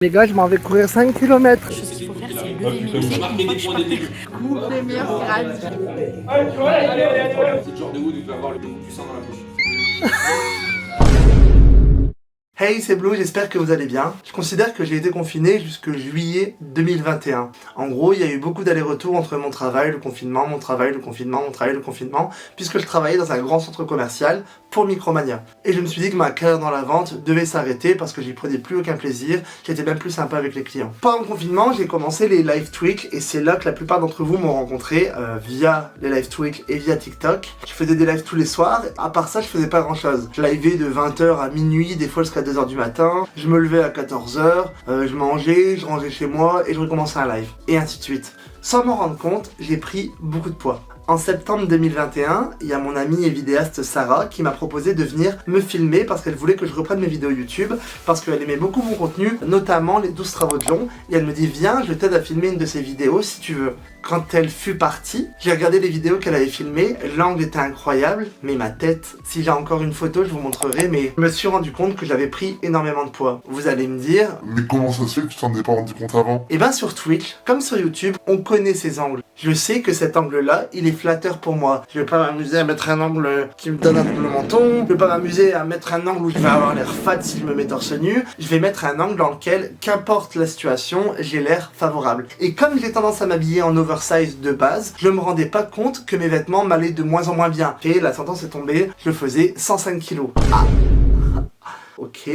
Les gars, je m'en vais courir 5 km. Ce qu'il faut faire, c'est lever les muscles. Coupe les meilleurs grades. C'est le genre de wood où tu vas avoir le coup du sang dans la bouche. Hey, c'est Blue, j'espère que vous allez bien. Je considère que j'ai été confiné jusque juillet 2021. En gros, il y a eu beaucoup d'allers-retours entre mon travail, le confinement, mon travail, le confinement, mon travail, le confinement, puisque je travaillais dans un grand centre commercial pour Micromania. Et je me suis dit que ma carrière dans la vente devait s'arrêter parce que j'y prenais plus aucun plaisir, j'étais même plus sympa avec les clients. Pendant le confinement, j'ai commencé les live tweaks et c'est là que la plupart d'entre vous m'ont rencontré via les live tweaks et via TikTok. Je faisais des lives tous les soirs, à part ça, je faisais pas grand chose. Je liveais de 20h à minuit, des fois jusqu'à 2h du matin, je me levais à 14h, je mangeais, je rangeais chez moi et je recommençais un live. Et ainsi de suite. Sans m'en rendre compte, j'ai pris beaucoup de poids. En septembre 2021, il y a mon amie et vidéaste Sarah qui m'a proposé de venir me filmer parce qu'elle voulait que je reprenne mes vidéos YouTube, parce qu'elle aimait beaucoup mon contenu, notamment les 12 travaux de Jon, et elle me dit viens, je t'aide à filmer une de ces vidéos si tu veux. Quand elle fut partie, j'ai regardé les vidéos qu'elle avait filmées, l'angle était incroyable, mais ma tête, si j'ai encore une photo je vous montrerai, mais je me suis rendu compte que j'avais pris énormément de poids. Vous allez me dire... Mais comment ça se fait que tu t'en es pas rendu compte avant? Et ben sur Twitch, comme sur YouTube, on connaît ces angles. Je sais que cet angle-là, il est flatteur pour moi. Je vais pas m'amuser à mettre un angle qui me donne un double menton. Je vais pas m'amuser à mettre un angle où je vais avoir l'air fat si je me mets torse nu. Je vais mettre un angle dans lequel, qu'importe la situation, j'ai l'air favorable. Et comme j'ai tendance à m'habiller en oversize de base, je me rendais pas compte que mes vêtements m'allaient de moins en moins bien. Et la sentence est tombée, je faisais 105 kilos. Ah. Ok.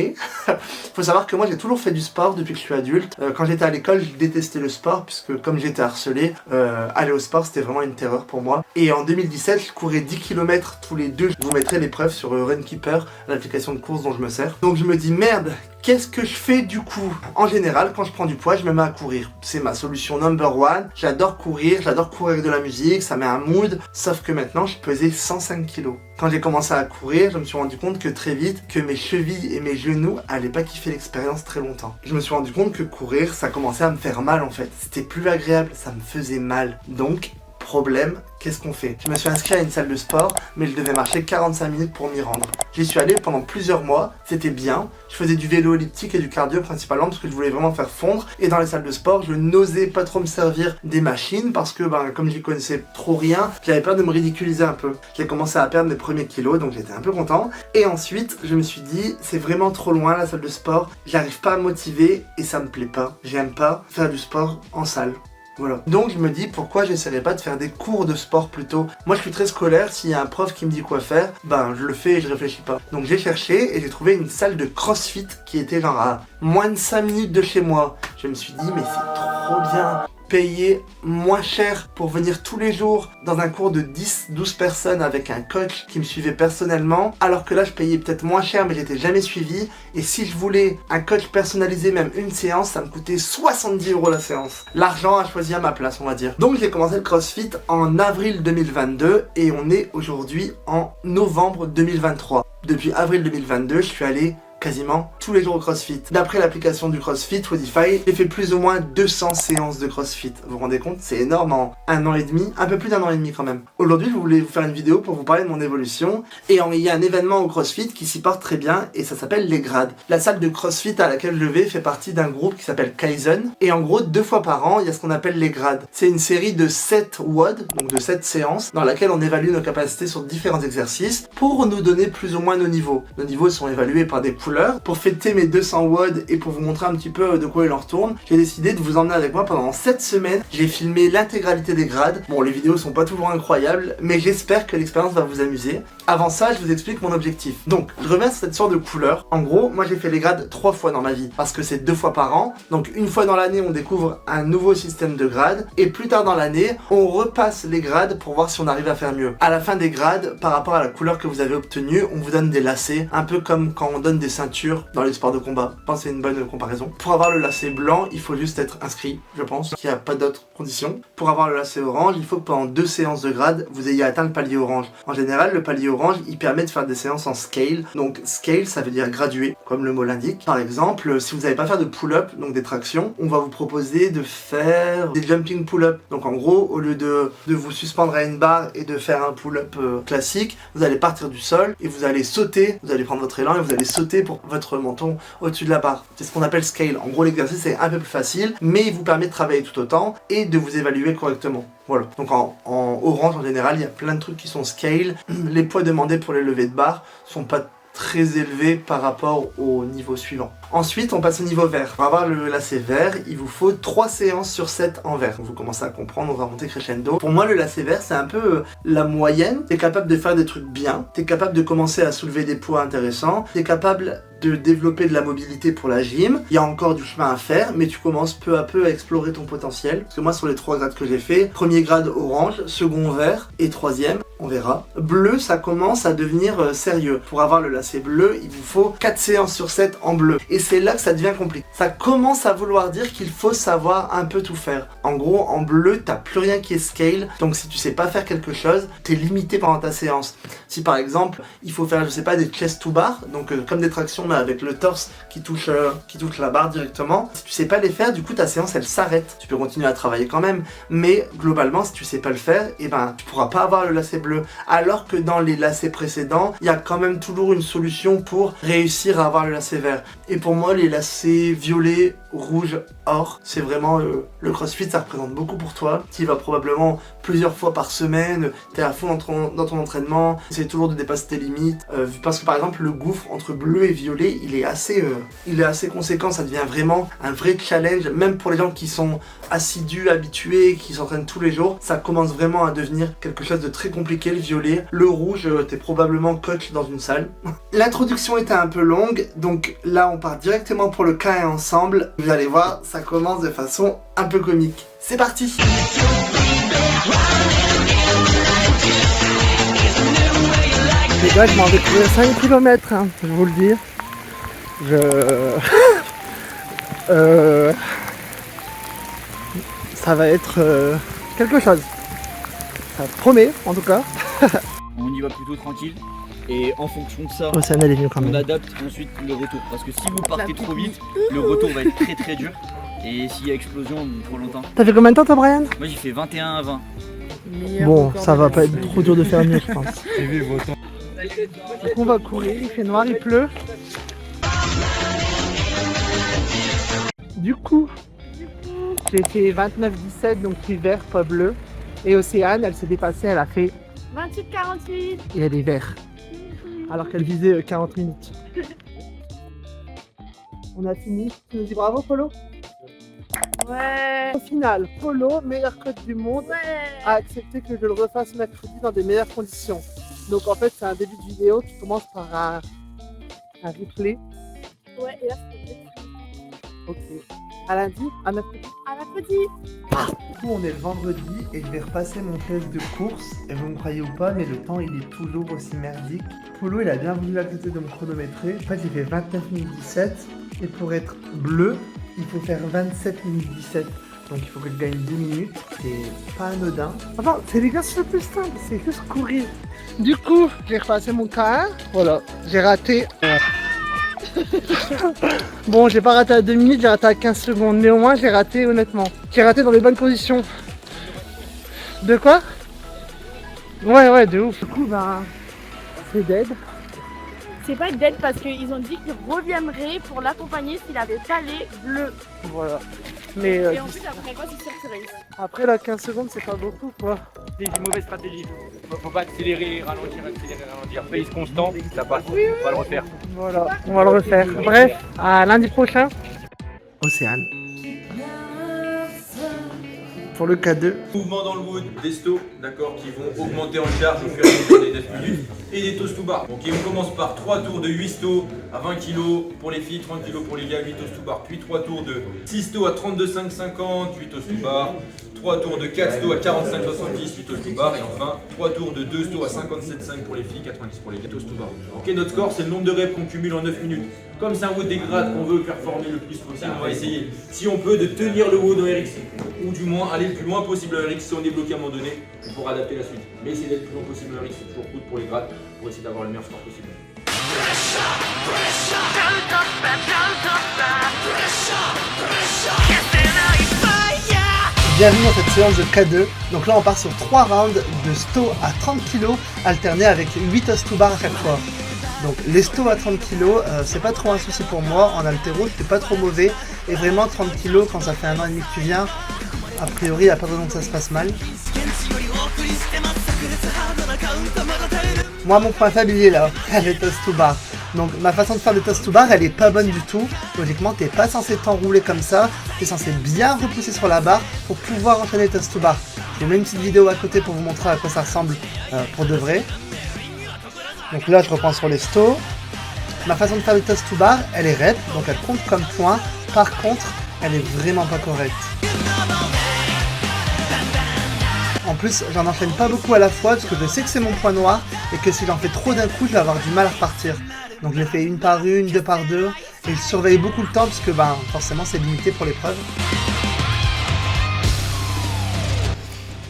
Faut savoir que moi j'ai toujours fait du sport depuis que je suis adulte. Quand j'étais à l'école, je détestais le sport puisque comme j'étais harcelé, aller au sport c'était vraiment une terreur pour moi. Et en 2017, je courais 10 km tous les deux. Je vous mettrai l'épreuve sur Runkeeper, l'application de course dont je me sers. Donc je me dis merde, qu'est-ce que je fais du coup? En général, quand je prends du poids, je me mets à courir. C'est ma solution number one. J'adore courir avec de la musique, ça met un mood. Sauf que maintenant, je pesais 105 kilos. Quand j'ai commencé à courir, je me suis rendu compte que très vite, que mes chevilles et mes genoux allaient pas kiffer l'expérience très longtemps. Je me suis rendu compte que courir, ça commençait à me faire mal en fait. C'était plus agréable, ça me faisait mal. Donc, problème, qu'est-ce qu'on fait? Je me suis inscrit à une salle de sport, mais je devais marcher 45 minutes pour m'y rendre. J'y suis allé pendant plusieurs mois, c'était bien. Je faisais du vélo elliptique et du cardio principalement parce que je voulais vraiment faire fondre. Et dans les salles de sport, je n'osais pas trop me servir des machines parce que comme j'y connaissais trop rien, j'avais peur de me ridiculiser un peu. J'ai commencé à perdre mes premiers kilos, donc j'étais un peu content. Et ensuite, je me suis dit, c'est vraiment trop loin la salle de sport, j'arrive pas à me motiver et ça me plaît pas. J'aime pas faire du sport en salle. Voilà. Donc je me dis pourquoi j'essaierais pas de faire des cours de sport plutôt. Moi je suis très scolaire, s'il y a un prof qui me dit quoi faire, je le fais et je réfléchis pas. Donc j'ai cherché et j'ai trouvé une salle de CrossFit qui était genre à moins de 5 minutes de chez moi. Je me suis dit mais c'est trop bien. Payer moins cher pour venir tous les jours dans un cours de 10-12 personnes avec un coach qui me suivait personnellement, alors que là je payais peut-être moins cher mais j'étais jamais suivi, et si je voulais un coach personnalisé, même une séance, ça me coûtait 70 € la séance. L'argent a choisi à ma place, on va dire. Donc j'ai commencé le CrossFit en avril 2022 et on est aujourd'hui en novembre 2023. Depuis avril 2022, je suis allé quasiment tous les jours au CrossFit. D'après l'application du CrossFit, Wodify, j'ai fait plus ou moins 200 séances de CrossFit. Vous vous rendez compte? C'est énorme en un an et demi, un peu plus d'un an et demi quand même. Aujourd'hui, je voulais vous faire une vidéo pour vous parler de mon évolution. Et il y a un événement au CrossFit qui s'y porte très bien et ça s'appelle les grades. La salle de CrossFit à laquelle je vais fait partie d'un groupe qui s'appelle Kaizen. Et en gros, 2 fois par an, il y a ce qu'on appelle les grades. C'est une série de 7 WOD, donc de 7 séances, dans laquelle on évalue nos capacités sur différents exercices pour nous donner plus ou moins nos niveaux. Nos niveaux sont évalués par des couleurs. Pour fêter mes 200 WOD et pour vous montrer un petit peu de quoi il en retourne, j'ai décidé de vous emmener avec moi pendant 7 semaines. J'ai filmé l'intégralité des grades. Bon, les vidéos sont pas toujours incroyables, mais j'espère que l'expérience va vous amuser. Avant ça, je vous explique mon objectif. Donc, je reviens sur cette sorte de couleur. En gros, moi j'ai fait les grades 3 fois dans ma vie, parce que c'est 2 fois par an. Donc une fois dans l'année, on découvre un nouveau système de grades, et plus tard dans l'année, on repasse les grades pour voir si on arrive à faire mieux. À la fin des grades, par rapport à la couleur que vous avez obtenue, on vous donne des lacets, un peu comme quand on donne des ceintures dans les sports de combat. Je pense que c'est une bonne comparaison. Pour avoir le lacet blanc, il faut juste être inscrit, je pense, qu'il n'y a pas d'autres conditions. Pour avoir le lacet orange, il faut que pendant 2 séances de grade, vous ayez atteint le palier orange. En général, le palier orange, il permet de faire des séances en scale. Donc scale, ça veut dire gradué, comme le mot l'indique. Par exemple, si vous n'avez pas faire de pull-up, donc des tractions, on va vous proposer de faire des jumping pull-up. Donc en gros, au lieu de vous suspendre à une barre et de faire un pull-up classique, vous allez partir du sol et vous allez sauter, vous allez prendre votre élan et vous allez sauter pour pour votre menton au-dessus de la barre. C'est ce qu'on appelle scale. En gros, l'exercice est un peu plus facile, mais il vous permet de travailler tout autant et de vous évaluer correctement. Voilà. Donc en orange, en général, il y a plein de trucs qui sont scale. Les poids demandés pour les levées de barre sont pas très élevé par rapport au niveau suivant. Ensuite, on passe au niveau vert. Pour avoir le lacet vert, il vous faut 3 séances sur 7 en vert. Vous commencez à comprendre, on va monter crescendo. Pour moi, le lacet vert, c'est un peu la moyenne. T'es capable de faire des trucs bien, t'es capable de commencer à soulever des poids intéressants, t'es capable de développer de la mobilité pour la gym. Il y a encore du chemin à faire, mais tu commences peu à peu à explorer ton potentiel. Parce que moi, sur les 3 grades que j'ai fait, premier grade orange, second vert et troisième, on verra. Bleu, ça commence à devenir sérieux. Pour avoir le lacet bleu, il vous faut 4 séances sur 7 en bleu. Et c'est là que ça devient compliqué. Ça commence à vouloir dire qu'il faut savoir un peu tout faire. En gros, en bleu, t'as plus rien qui est scale. Donc si tu sais pas faire quelque chose, t'es limité pendant ta séance. Si par exemple, il faut faire, je sais pas, des chest to bar, donc comme des tractions mais avec le torse qui touche la barre directement. Si tu sais pas les faire, du coup ta séance elle s'arrête. Tu peux continuer à travailler quand même, mais globalement si tu sais pas le faire, et ben tu pourras pas avoir le lacet bleu. Alors que dans les lacets précédents, il y a quand même toujours une solution pour réussir à avoir le lacet vert. Et pour moi, les lacets violet, rouge, or, c'est vraiment le CrossFit, ça représente beaucoup pour toi. Tu y vas probablement plusieurs fois par semaine, t'es à fond dans ton entraînement, essaie toujours de dépasser tes limites. Parce que par exemple, le gouffre entre bleu et violet, il est assez conséquent, ça devient vraiment un vrai challenge, même pour les gens qui sont assidus, habitués, qui s'entraînent tous les jours, ça commence vraiment à devenir quelque chose de très compliqué, le violet. Le rouge, t'es probablement coach dans une salle. L'introduction était un peu longue, donc là on part directement pour le K1 ensemble. Vous allez voir, ça commence de façon un peu comique. C'est parti! Les gars, je m'en vais courir 5 km, hein, je vous le dis. Ça va être quelque chose. Ça promet, en tout cas. On y va plutôt tranquille. Et en fonction de ça, Océane, elle est venue quand même. on adapte ensuite le retour. Parce que si vous partez trop vite, le retour va être très très dur. Et s'il y a explosion, trop longtemps. T'as fait combien de temps toi, Brian? Moi j'ai fait 21 à 20. Bon, ça va pas être trop dur de faire mieux, je pense. Donc on va courir, il fait noir, il pleut. Du coup, j'ai fait 29-17, donc puis vert, pas bleu. Et Océane, elle s'est dépassée, elle a fait 28-48. et elle est vert. Alors qu'elle visait 40 minutes. On a fini. Tu nous dis bravo, Polo? Ouais. Au final, Polo, meilleur coach du monde, a accepté que je le refasse mercredi dans des meilleures conditions. Donc en fait, c'est un début de vidéo qui commence par un replay. Ouais, et là, c'est Ok. À lundi, à mercredi. à mercredi. Du coup, on est le vendredi et je vais repasser mon test de course. Et vous me croyez ou pas, mais le temps il est toujours aussi merdique. Polo, il a bien voulu accepter de me chronométrer. En fait, j'ai fait 29 minutes 17. Et pour être bleu, il faut faire 27 minutes 17. Donc il faut que je gagne 2 minutes. C'est pas anodin. Enfin, c'est l'exercice le plus simple, c'est juste courir. Du coup, j'ai repassé mon K1. Voilà, j'ai raté. Bon, j'ai pas raté à 2 minutes, j'ai raté à 15 secondes. Mais au moins, j'ai raté honnêtement. J'ai raté dans les bonnes conditions. De quoi? Ouais, de ouf. Du coup, c'est dead. C'est pas dead parce qu'ils ont dit qu'ils reviendraient pour l'accompagner s'il avait pas les bleus. Voilà. Mais Et ensuite, après quoi, c'est sûr que c'est réussi. après la 15 secondes, c'est pas beaucoup quoi. C'est une mauvaise stratégie. Faut pas accélérer, ralentir. Pace constant, ça passe. Faut pas le refaire. Voilà, on va le refaire. Bref, à lundi prochain. Océane. Pour le K2. Mouvement dans le wood, des stos, d'accord, qui vont augmenter en charge au fur et à mesure des 9 minutes, et des toast to bar. Donc on commence par 3 tours de 8 stos à 20 kg pour les filles, 30 kg pour les gars, 8 toast to bar, puis 3 tours de 6 stos à 32,5-50, 8 toast to bar, 3 tours de 4 stos à 45,70, 8 toast to bar, et enfin 3 tours de 2 stos à 57,5 pour les filles, 90 pour les gars, toast to bar. Ok, notre score c'est le nombre de reps qu'on cumule en 9 minutes. Comme c'est un wood des grades qu'on veut performer le plus possible, on va essayer, si on peut, de tenir le wood en RX, ou du moins aller le plus loin possible en RX. Si on est bloqué à un moment donné, on pourra adapter la suite. Mais essayer d'être le plus loin possible en RX, c'est toujours cool pour les grades, pour essayer d'avoir le meilleur score possible. Bienvenue dans cette séance de K2. Donc là on part sur 3 rounds de sto à 30 kg alternés avec 8 toast to bar à chaque fois. Donc les stos à 30 kg, c'est pas trop un souci pour moi. En haltéro, c'est pas trop mauvais. Et vraiment 30 kg, quand ça fait 1 an et demi que tu viens, a priori, il n'y a pas de raison que ça se passe mal. Moi, mon point faible, il est là, les toast to bar. Donc ma façon de faire le toast to bar, elle est pas bonne du tout. Logiquement, t'es pas censé t'enrouler comme ça. T'es censé bien repousser sur la barre pour pouvoir enchaîner le toast to bar. J'ai mis une petite vidéo à côté pour vous montrer à quoi ça ressemble pour de vrai. Donc là, je reprends sur les stos. Ma façon de faire le toast to bar, elle est rep, donc elle compte comme point. Par contre, elle est vraiment pas correcte. En plus, j'en enchaîne pas beaucoup à la fois parce que je sais que c'est mon point noir et que si j'en fais trop d'un coup, je vais avoir du mal à repartir. Donc je les fais une par une, deux par deux et je surveille beaucoup le temps parce que forcément c'est limité pour l'épreuve.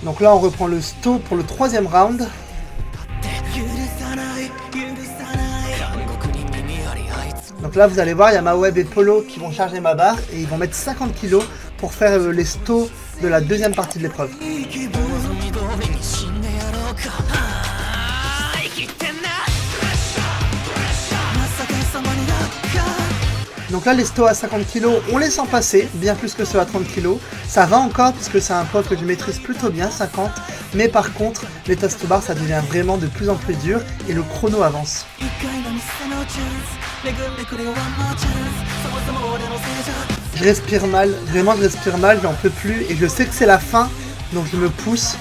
Donc là on reprend le sto pour le 3e round. Donc là vous allez voir, il y a Maweb et Polo qui vont charger ma barre et ils vont mettre 50 kg pour faire les stos de la 2e partie de l'épreuve. Donc là les stos à 50 kg, on les sent passer, bien plus que ceux à 30 kg. Ça va encore puisque c'est un poids que je maîtrise plutôt bien, 50. Mais par contre, les toast to bar ça devient vraiment de plus en plus dur et le chrono avance. Je respire mal, vraiment je respire mal, j'en peux plus et je sais que c'est la fin, donc je me pousse,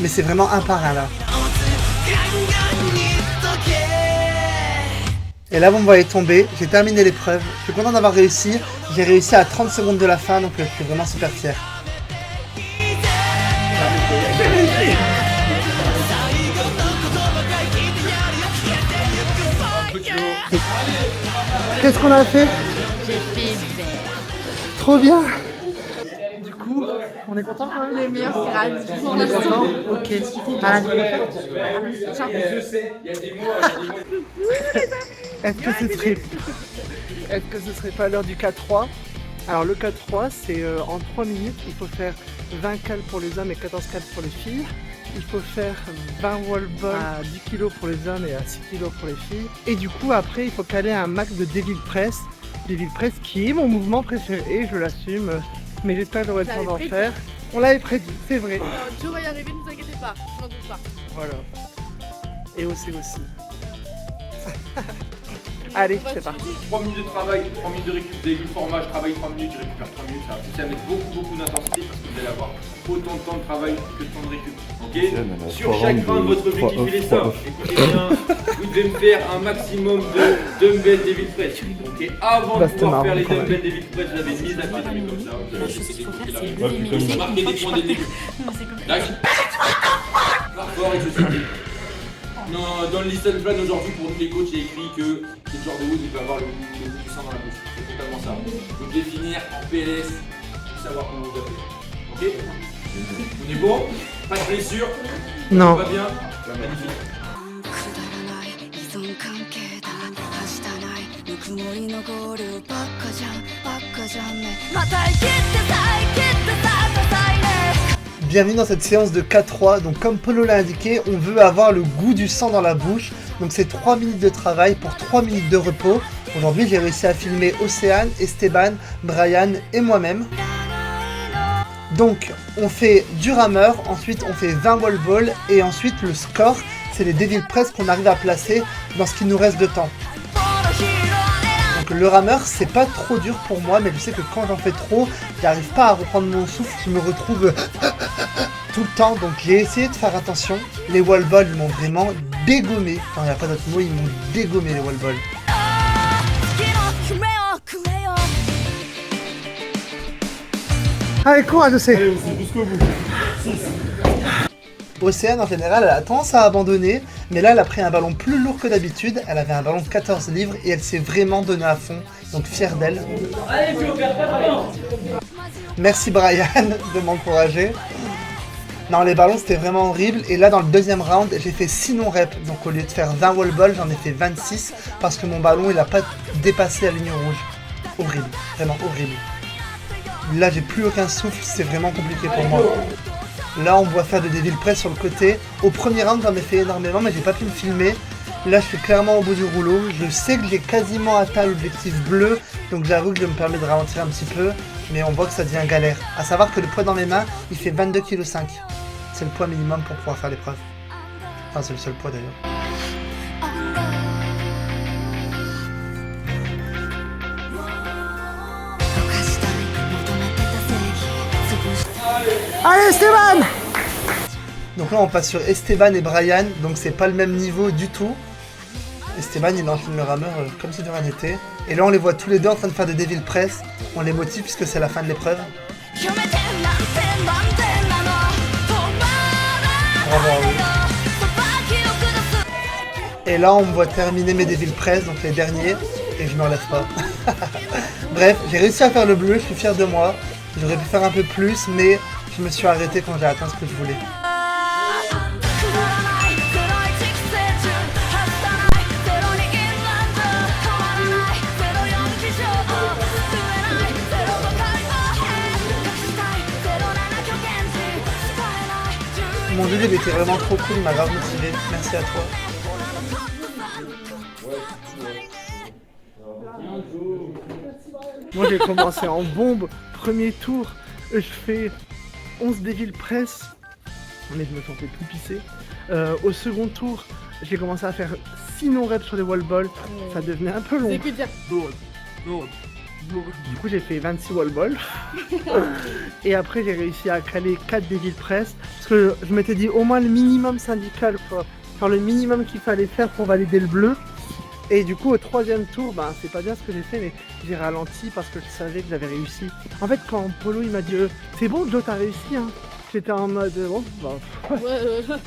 mais c'est vraiment un par un là. Et là vous me voyez tomber, j'ai terminé l'épreuve, je suis content d'avoir réussi, j'ai réussi à 30 secondes de la fin, donc je suis vraiment super fier. Qu'est-ce qu'on a fait? J'ai fait vert. Trop bien. Du coup, on est content quand même. Le meilleur grade. On est content. Ok. À la prochaine. Est-ce que ce serait pas l'heure du K3? Alors le K3 c'est en 3 minutes, il faut faire 20 cales pour les hommes et 14 cales pour les filles. Il faut faire 20 wall balls à 10 kg pour les hommes et à 6 kg pour les filles. Et du coup après il faut caler un max de Devil Press. Devil Press qui est mon mouvement préféré, je l'assume. Mais j'espère que j'aurai le temps d'en faire. On l'avait prédit, c'est vrai. Joe va y arriver, ne vous inquiétez pas, je n'en doute pas. Voilà. Et aussi. Allez, c'est parti. 3 minutes de travail, 3 minutes de récup. Vous avez vu le format, je travaille 3 minutes, je récupère 3 minutes. Ça va pousser à mettre beaucoup d'intensité parce que vous allez avoir autant de temps de travail que de temps de récup. Ok. Sur chaque round, votre objectif il est simple. Écoutez bien, vous devez me faire un maximum de dumbbell Devil Press. Ok. Avant de pouvoir faire les dumbbell Devil Press, vous avez une mise à pied comme ça. La chose qu'il faut faire, c'est lever mes muscles. Marquez des points dès le début. Non, c'est compliqué. D'accord. Hardcore exhaustivité. Non, dans le listen plan aujourd'hui pour nous les coachs, il y a écrit que ce genre de wood il peut avoir le goût du sang dans la bouche. C'est totalement ça. Vous devez finir en PLS pour savoir comment vous appelez. Ok. On est bon? Pas de blessure? Non. Tout va bien? Magnifique. Bienvenue dans cette séance de K3, donc comme Polo l'a indiqué, on veut avoir le goût du sang dans la bouche, donc c'est 3 minutes de travail pour 3 minutes de repos. Aujourd'hui j'ai réussi à filmer Océane, Esteban, Brian et moi-même. Donc on fait du rameur, ensuite on fait 20 wall balls et ensuite le score c'est les Devil Press qu'on arrive à placer dans ce qui nous reste de temps. Donc le rameur c'est pas trop dur pour moi mais je sais que quand j'en fais trop j'arrive pas à reprendre mon souffle, je me retrouve tout le temps donc j'ai essayé de faire attention. Les wall balls ils m'ont vraiment dégommé, il n'y a pas d'autre mot, ils m'ont dégommé les wall balls. Allez courage Océane. Allez, on fait jusqu'au bout. Océane en général elle a tendance à abandonner, mais là elle a pris un ballon plus lourd que d'habitude, elle avait un ballon de 14 livres et elle s'est vraiment donnée à fond, donc fière d'elle. Merci Brian de m'encourager. Non les ballons c'était vraiment horrible et là dans le deuxième round j'ai fait 6 non-reps, donc au lieu de faire 20 wall balls j'en ai fait 26 parce que mon ballon il a pas dépassé la ligne rouge. Horrible, vraiment horrible. Là j'ai plus aucun souffle, c'est vraiment compliqué pour moi. Là on doit faire des Devil Press sur le côté. Au premier round j'en ai fait énormément mais j'ai pas pu me filmer. Là, je suis clairement au bout du rouleau. Je sais que j'ai quasiment atteint l'objectif bleu, donc j'avoue que je me permets de ralentir un petit peu, mais on voit que ça devient galère. À savoir que le poids dans mes mains, il fait 22,5 kg. C'est le poids minimum pour pouvoir faire l'épreuve. Enfin, c'est le seul poids d'ailleurs. Allez, Esteban! Donc là, on passe sur Esteban et Brian, donc c'est pas le même niveau du tout. Esteban, il enchaîne le rameur comme si de rien n'était. Et là, on les voit tous les deux en train de faire des Devil Press. On les motive puisque c'est la fin de l'épreuve. Bravo à eux. Et là, on me voit terminer mes Devil Press, donc les derniers, et je me relève pas. Bref, j'ai réussi à faire le bleu, je suis fier de moi. J'aurais pu faire un peu plus, mais je me suis arrêté quand j'ai atteint ce que je voulais. Mon Dieu, il était vraiment trop cool, il m'a grave motivé. Merci à toi. Moi j'ai commencé en bombe, premier tour, je fais 11 Devil Press, mais je me sentais tout pissé. Au second tour, j'ai commencé à faire 6 non-reps sur les wall balls, ça devenait un peu long. C'est que dire. Du coup j'ai fait 26 wall balls. Et après j'ai réussi à caler 4 Devil Press, parce que je m'étais dit au moins le minimum syndical, quoi. Genre le minimum qu'il fallait faire pour valider le bleu. Et du coup au troisième tour, bah, c'est pas bien ce que j'ai fait, mais j'ai ralenti parce que je savais que j'avais réussi. En fait quand Polo il m'a dit c'est bon Joe, t'as réussi hein. J'étais en mode bon bah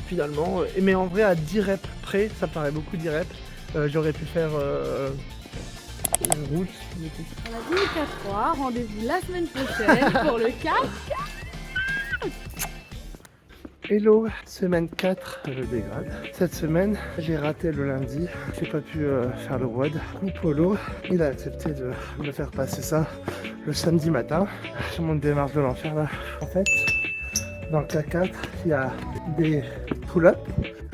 finalement. Mais en vrai à 10 reps près, ça paraît beaucoup 10 reps. J'aurais pu faire une route. On a dit le 4-3, rendez-vous la semaine prochaine pour le 4. Hello, semaine 4, je dégrade. Cette semaine, j'ai raté le lundi, j'ai pas pu faire le WOD. Polo, il a accepté de me faire passer ça le samedi matin. Sur mon démarche de l'enfer là. En fait, dans le K4, il y a des pull-ups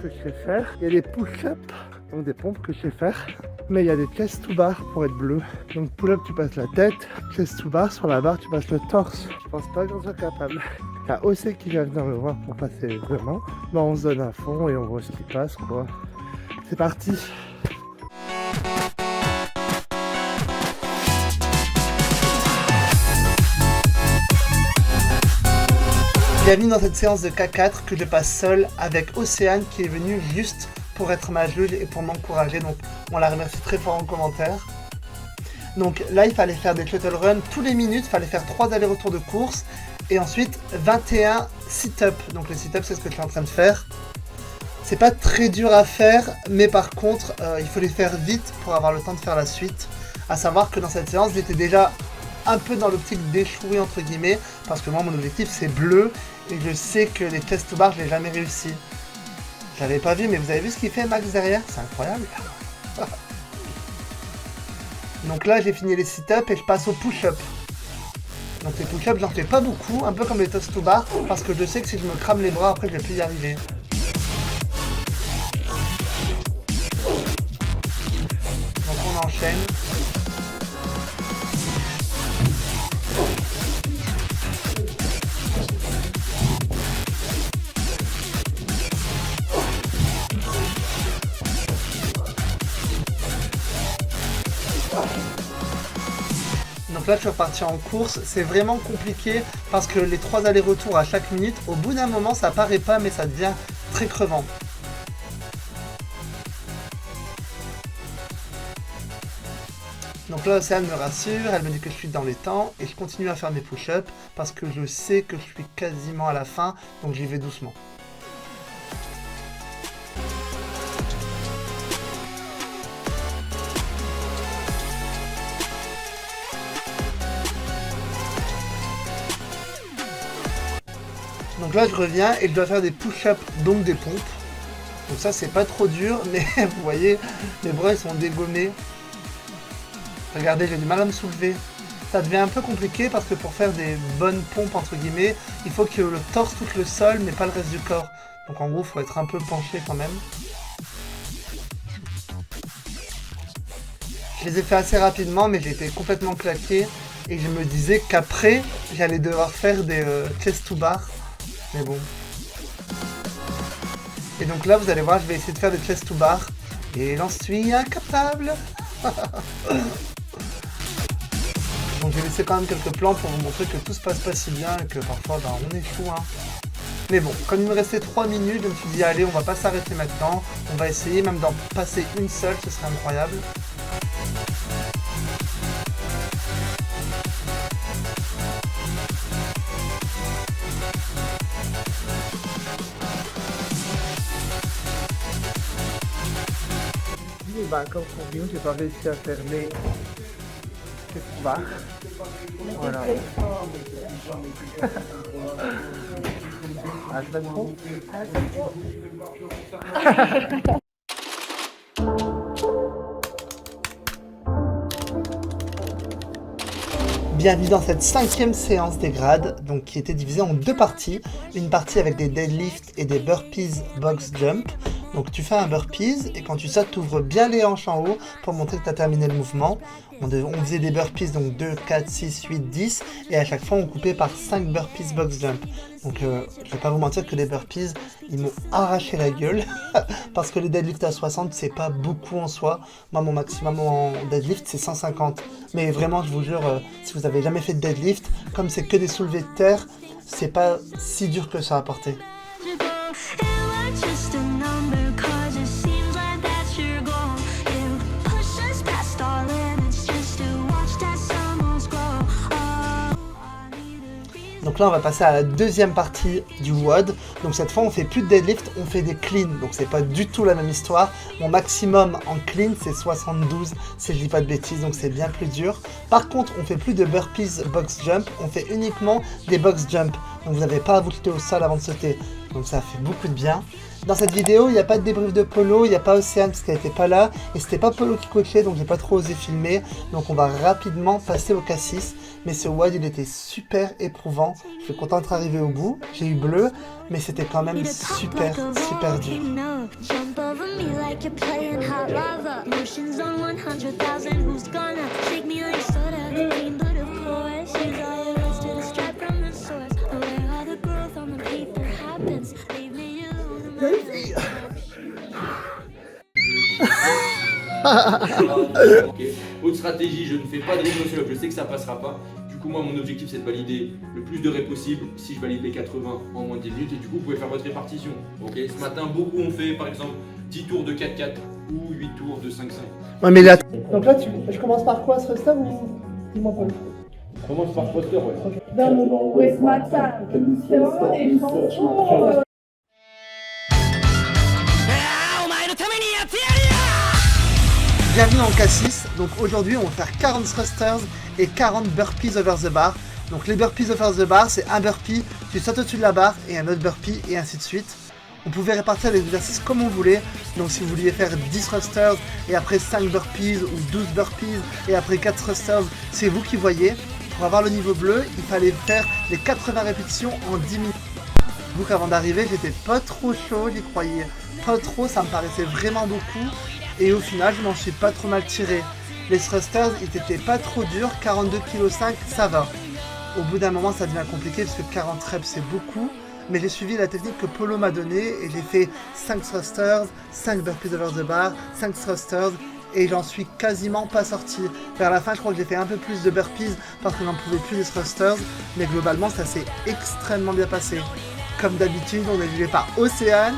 que je sais faire, il y a des push-ups, donc des pompes que je sais faire. Mais il y a des chest to bar pour être bleu. Donc pull-up tu passes la tête, chest to bar sur la barre tu passes le torse. Je pense pas que j'en sois capable. Il y a OC qui vient venir me voir pour passer vraiment. Bah on se donne à fond et on voit ce qui passe quoi. C'est parti. Bienvenue dans cette séance de K4 que je passe seul avec Océane qui est venue juste pour être ma juge et pour m'encourager, donc on la remercie très fort en commentaire. Donc là il fallait faire des shuttle runs tous les minutes, il fallait faire 3 allers-retours de course et ensuite 21 sit-up. Donc les sit-up c'est ce que je suis en train de faire. C'est pas très dur à faire, mais par contre il faut les faire vite pour avoir le temps de faire la suite. À savoir que dans cette séance j'étais déjà un peu dans l'optique d'échouer entre guillemets, parce que moi mon objectif c'est bleu et je sais que les chest to bar je l'ai jamais réussi. Je l'avais pas vu, mais vous avez vu ce qu'il fait Max derrière? C'est incroyable. Donc là j'ai fini les sit-up et je passe au push-up. Donc les push-up j'en fais pas beaucoup, un peu comme les toast to bar, parce que je sais que si je me crame les bras après je vais plus y arriver. Donc on enchaîne. Donc là je suis reparti en course, c'est vraiment compliqué parce que les 3 allers-retours à chaque minute, au bout d'un moment ça paraît pas mais ça devient très crevant. Donc là Océane me rassure, elle me dit que je suis dans les temps et je continue à faire mes push-ups parce que je sais que je suis quasiment à la fin, donc j'y vais doucement. Donc là je reviens et je dois faire des push-ups, donc des pompes. Donc ça c'est pas trop dur, mais vous voyez, les bras ils sont dégommés. Regardez, j'ai du mal à me soulever. Ça devient un peu compliqué parce que pour faire des bonnes pompes entre guillemets, il faut que le torse touche le sol mais pas le reste du corps. Donc en gros il faut être un peu penché quand même. Je les ai fait assez rapidement, mais j'étais complètement claqué. Et je me disais qu'après, j'allais devoir faire des chest to bar. Mais bon. Et donc là, vous allez voir, je vais essayer de faire des chest to bar. Et j'en suis incapable. Donc j'ai laissé quand même quelques plans pour vous montrer que tout se passe pas si bien et que parfois bah, on échoue. Hein. Mais bon, comme il me restait 3 minutes, je me suis dit allez, on va pas s'arrêter maintenant. On va essayer même d'en passer une seule, ce serait incroyable. Et bah comme convenu, j'ai pas réussi à faire les bars. Voilà. Ah, je trop. Bienvenue dans cette 5e séance des grades, donc qui était divisée en 2 parties. Une partie avec des deadlifts et des burpees box jump. Donc tu fais un burpees et quand tu sautes, tu ouvres bien les hanches en haut pour montrer que tu as terminé le mouvement. On faisait des burpees, donc 2, 4, 6, 8, 10 et à chaque fois on coupait par 5 burpees box jump. Donc je vais pas vous mentir que les burpees, ils m'ont arraché la gueule parce que les deadlifts à 60, c'est pas beaucoup en soi. Moi mon maximum en deadlift c'est 150. Mais vraiment je vous jure, si vous avez jamais fait de deadlift, comme c'est que des soulevés de terre, c'est pas si dur que ça à porter. Donc là on va passer à la 2e partie du WOD. Donc cette fois on fait plus de deadlift, on fait des clean. Donc c'est pas du tout la même histoire. Mon maximum en clean c'est 72 si je dis pas de bêtises, donc c'est bien plus dur. Par contre on fait plus de burpees box jump, on fait uniquement des box jump. Donc vous n'avez pas à vous jeter au sol avant de sauter. Donc ça fait beaucoup de bien. Dans cette vidéo, il n'y a pas de débrief de Polo, il n'y a pas Océane parce qu'elle n'était pas là. Et c'était pas Polo qui coachait, donc j'ai pas trop osé filmer. Donc on va rapidement passer au K6. Mais ce WOD, il était super éprouvant. Je suis content d'être arrivé au bout. J'ai eu bleu, mais c'était quand même super, super dur. Okay. Autre stratégie, je ne fais pas de rythme muscle up, je sais que ça passera pas. Du coup, moi, mon objectif, c'est de valider le plus de reps possible. Si je valide les 80 en moins de 10 minutes, et du coup, vous pouvez faire votre répartition. Okay. Ce matin, beaucoup ont fait, par exemple, 10 tours de 4-4 ou 8 tours de 5-5. Ouais, mais là... Donc là, je commence par quoi, ce thruster ou... Dis-moi pas. On commence par thruster, ouais. Dans le waist matin, et Bienvenue en K6, donc aujourd'hui on va faire 40 thrusters et 40 burpees over the bar. Donc les burpees over the bar, c'est un burpee, tu sautes au-dessus de la barre et un autre burpee et ainsi de suite. On pouvait répartir les exercices comme on voulait, donc si vous vouliez faire 10 thrusters et après 5 burpees ou 12 burpees et après 4 thrusters, c'est vous qui voyez. Pour avoir le niveau bleu, il fallait faire les 80 répétitions en 10 minutes. Donc avant d'arriver, j'étais pas trop chaud, j'y croyais pas trop, ça me paraissait vraiment beaucoup. Et au final, je m'en suis pas trop mal tiré. Les thrusters, ils étaient pas trop durs, 42,5 kg, ça va. Au bout d'un moment, ça devient compliqué parce que 40 reps, c'est beaucoup. Mais j'ai suivi la technique que Polo m'a donnée et j'ai fait 5 thrusters, 5 burpees over the bar, 5 thrusters et j'en suis quasiment pas sorti. Vers la fin, je crois que j'ai fait un peu plus de burpees parce que j'en pouvais plus des thrusters. Mais globalement, ça s'est extrêmement bien passé. Comme d'habitude, on est guidé par Océane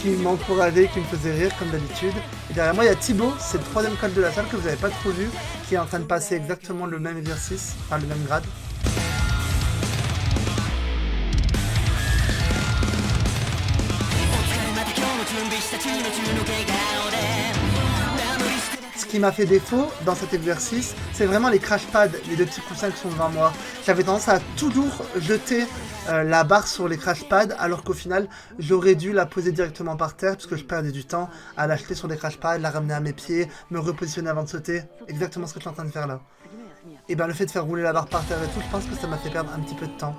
qui m'encourageait, qui me faisait rire comme d'habitude. Et derrière moi, il y a Thibaut, c'est le 3e coach de la salle que vous n'avez pas trop vu, qui est en train de passer exactement le même exercice, enfin le même grade. Ce qui m'a fait défaut dans cet exercice, c'est vraiment les crash pads, les 2 petits coussins qui sont devant moi. J'avais tendance à toujours jeter la barre sur les crash pads, alors qu'au final, j'aurais dû la poser directement par terre, puisque je perdais du temps à l'acheter sur des crash pads, la ramener à mes pieds, me repositionner avant de sauter. Exactement ce que je suis en train de faire là. Et bien le fait de faire rouler la barre par terre et tout, je pense que ça m'a fait perdre un petit peu de temps.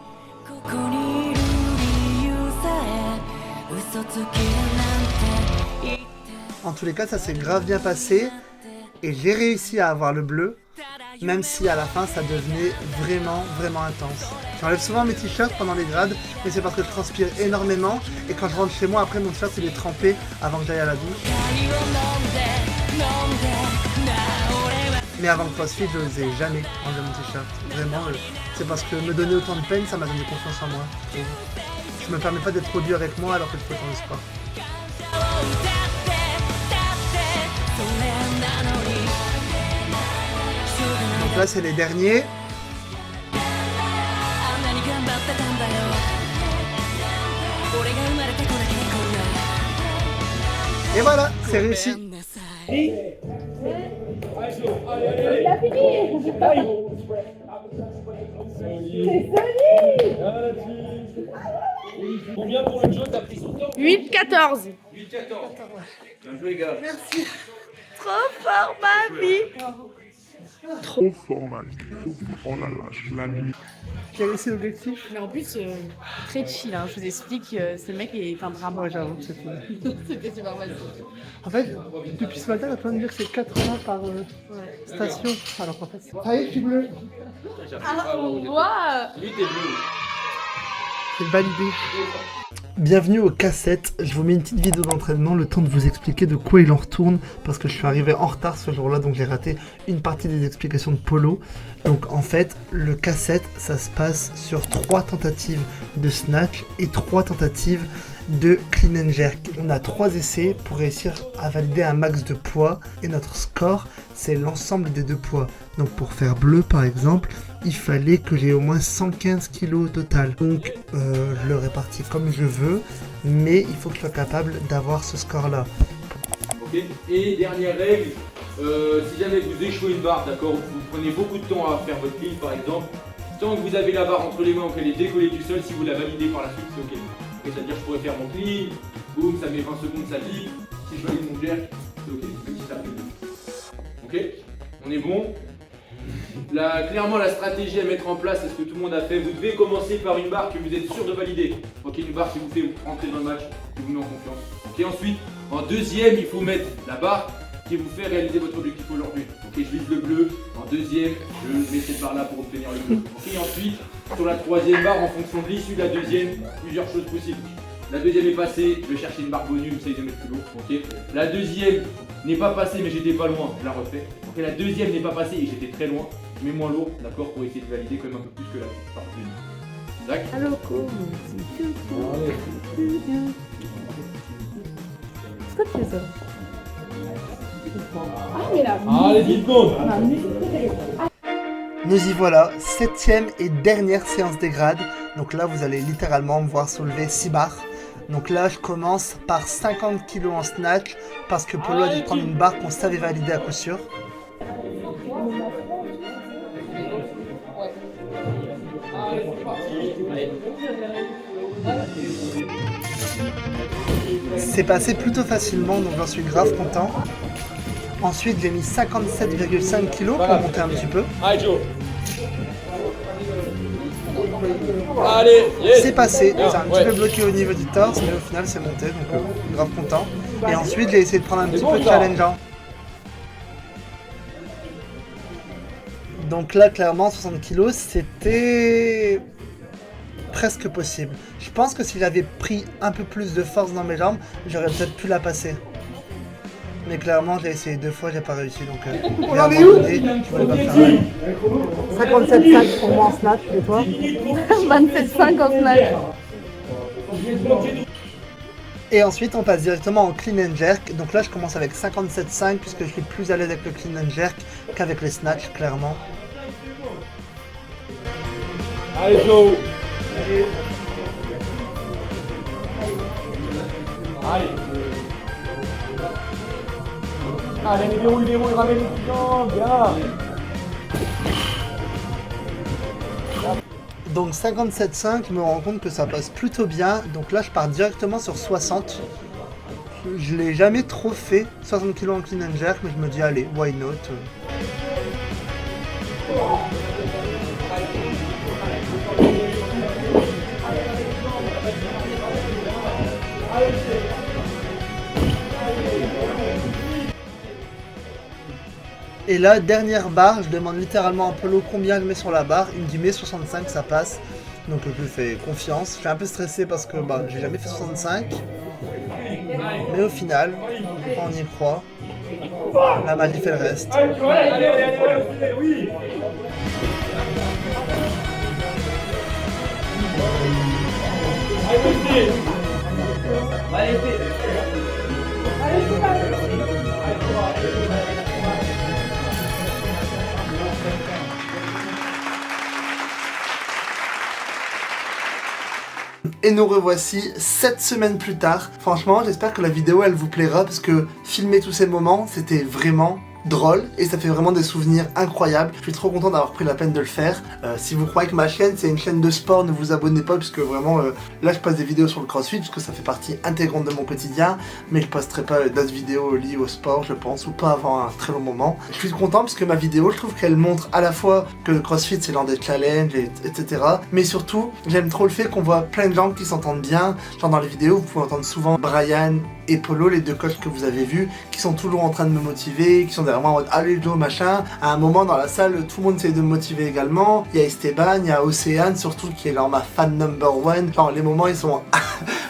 En tous les cas, ça s'est grave bien passé. Et j'ai réussi à avoir le bleu, même si à la fin ça devenait vraiment, vraiment intense. J'enlève souvent mes t-shirts pendant les grades, mais c'est parce que je transpire énormément, et quand je rentre chez moi, après mon t-shirt il est trempé avant que j'aille à la douche. Mais avant le CrossFit, je n'osais jamais enlever mon t-shirt. Vraiment, c'est parce que me donner autant de peine, ça m'a donné confiance en moi. Je me permets pas d'être trop dur avec moi alors que je fais autant de sport. Donc là, c'est les derniers. Et voilà, c'est réussi. Il a fini. 8-14. 8-14. Bien joué, gars. Merci. Trop fort, mamie. Trop fort, man. Oh là là, je l'admire. Quel est cet objectif? Mais en plus, très chill, hein. Je vous explique, ce mec est un drame. Ouais, j'avoue, c'est cool. C'était super mal. En fait, depuis ce matin, on a train de dire que c'est 80 par station. Alors qu'en fait, ça y est, je suis bleu. Ah, on voit. Lui, t'es bleu. C'est validé. Bienvenue au K7, je vous mets une petite vidéo d'entraînement, le temps de vous expliquer de quoi il en retourne, parce que je suis arrivé en retard ce jour-là, donc j'ai raté une partie des explications de Polo. Donc en fait, le K7, ça se passe sur 3 tentatives de snatch et 3 tentatives de clean and jerk. On a 3 essais pour réussir à valider un max de poids, et notre score, c'est l'ensemble des 2 poids. Donc pour faire bleu par exemple, il fallait que j'ai au moins 115 kg au total. Donc je le répartis comme je veux, mais il faut que je sois capable d'avoir ce score-là. Ok. Et dernière règle, si jamais vous échouez une barre, d'accord, vous prenez beaucoup de temps à faire votre clean par exemple, tant que vous avez la barre entre les mains, qu'elle est décollée du sol, si vous la validez par la suite, c'est ok. C'est-à-dire je pourrais faire mon clean, boum, ça met 20 secondes, ça pique. Si je valide mon jerk, c'est ok, même si ça pique. Ok, on est bon. Là, clairement, la stratégie à mettre en place, c'est ce que tout le monde a fait. Vous devez commencer par une barre que vous êtes sûr de valider. Ok, une barre qui vous fait rentrer dans le match, qui vous met en confiance. Ok, ensuite, en deuxième, il faut mettre la barre qui vous fait réaliser votre objectif aujourd'hui. Ok, je vise le bleu. En deuxième, je mets cette barre là pour obtenir le bleu. Ok, ensuite, sur la troisième barre, en fonction de l'issue de la deuxième, plusieurs choses possibles. La deuxième est passée, je vais chercher une barre bonus, j'essaye de mettre plus lourd. Ok, la deuxième n'est pas passée, mais j'étais pas loin, je la refais. Ok, la deuxième n'est pas passée et j'étais très loin, je mets moins lourd, d'accord, pour essayer de valider quand même un peu plus que la barre bonus. Tac. Allô, pourquoi tu fais ça? Ah, mais là. Allez, 10 secondes. Nous y voilà, 7ème et dernière séance des grades. Donc là, vous allez littéralement me voir soulever 6 barres. Donc là, je commence par 50 kg en snatch parce que Polo a dû prendre une barre qu'on savait valider à coup sûr. C'est passé plutôt facilement, donc j'en suis grave content. Ensuite, j'ai mis 57,5 kg pour monter un petit peu. Allez, Joe. Allez, yes. C'est passé, c'est un petit peu bloqué au niveau du torse, mais au final c'est monté, donc grave content. Et ensuite j'ai essayé de prendre un petit peu challengeant. Donc là clairement 60 kg c'était presque possible. Je pense que si j'avais pris un peu plus de force dans mes jambes, j'aurais peut-être pu la passer. Mais clairement j'ai essayé 2 fois, j'ai pas réussi, donc On en est où? je voulais pas faire 57,5 pour moi en snatch, et toi? 27,5 en snatch. Et ensuite on passe directement en clean and jerk. Donc là je commence avec 57,5 puisque je suis plus à l'aise avec le clean and jerk qu'avec les snatch clairement. Allez, Joe. Allez. Allez, il déroule, ramène les jambes, bien. Donc 57,5, je me rends compte que ça passe plutôt bien. Donc là je pars directement sur 60. Je l'ai jamais trop fait, 60 kg en clean and jerk, mais je me dis allez, why not. Et là, dernière barre, je demande littéralement à Polo combien je mets sur la barre. Il me dit mais 65, ça passe. Donc je lui fais confiance. Je suis un peu stressé parce que j'ai jamais fait 65. Mais au final, quand on y croit, la magie fait le reste. Et nous revoici 7 semaines plus tard. Franchement, j'espère que la vidéo elle vous plaira parce que filmer tous ces moments, c'était vraiment drôle et ça fait vraiment des souvenirs incroyables. Je suis trop content d'avoir pris la peine de le faire. Si vous croyez que ma chaîne c'est une chaîne de sport, ne vous abonnez pas puisque vraiment là je passe des vidéos sur le crossfit puisque ça fait partie intégrante de mon quotidien, mais je posterai pas d'autres vidéos liées au sport je pense, ou pas avant un très long moment. Je suis content parce que ma vidéo je trouve qu'elle montre à la fois que le crossfit c'est l'un des challenges etc, mais surtout j'aime trop le fait qu'on voit plein de gens qui s'entendent bien. Genre dans les vidéos vous pouvez entendre souvent Brian et Polo, les deux coachs que vous avez vus, qui sont toujours en train de me motiver, qui sont derrière moi en mode allez Joe machin. À un moment dans la salle, tout le monde essaie de me motiver également. Il y a Esteban, il y a Océane surtout qui est genre ma fan number one. Genre les moments ils sont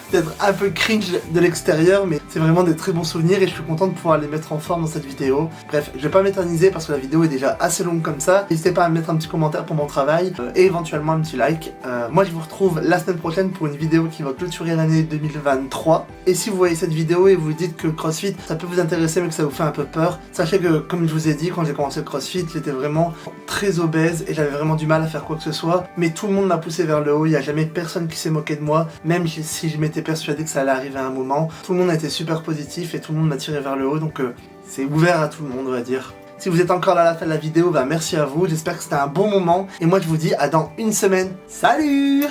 peut-être un peu cringe de l'extérieur, mais c'est vraiment des très bons souvenirs et je suis content de pouvoir les mettre en forme dans cette vidéo. Bref, je vais pas m'éterniser parce que la vidéo est déjà assez longue comme ça. N'hésitez pas à mettre un petit commentaire pour mon travail et éventuellement un petit like. Moi je vous retrouve la semaine prochaine pour une vidéo qui va clôturer l'année 2023. Et si vous voyez cette vidéo et vous dites que le CrossFit ça peut vous intéresser mais que ça vous fait un peu peur, sachez que comme je vous ai dit, quand j'ai commencé le CrossFit, j'étais vraiment très obèse et j'avais vraiment du mal à faire quoi que ce soit. Mais tout le monde m'a poussé vers le haut, il n'y a jamais personne qui s'est moqué de moi, même si je m'étais persuadé que ça allait arriver à un moment. Tout le monde a été super positif et tout le monde m'a tiré vers le haut, donc c'est ouvert à tout le monde on va dire. Si vous êtes encore là à la fin de la vidéo, merci à vous, j'espère que c'était un bon moment et moi je vous dis à dans une semaine. Salut!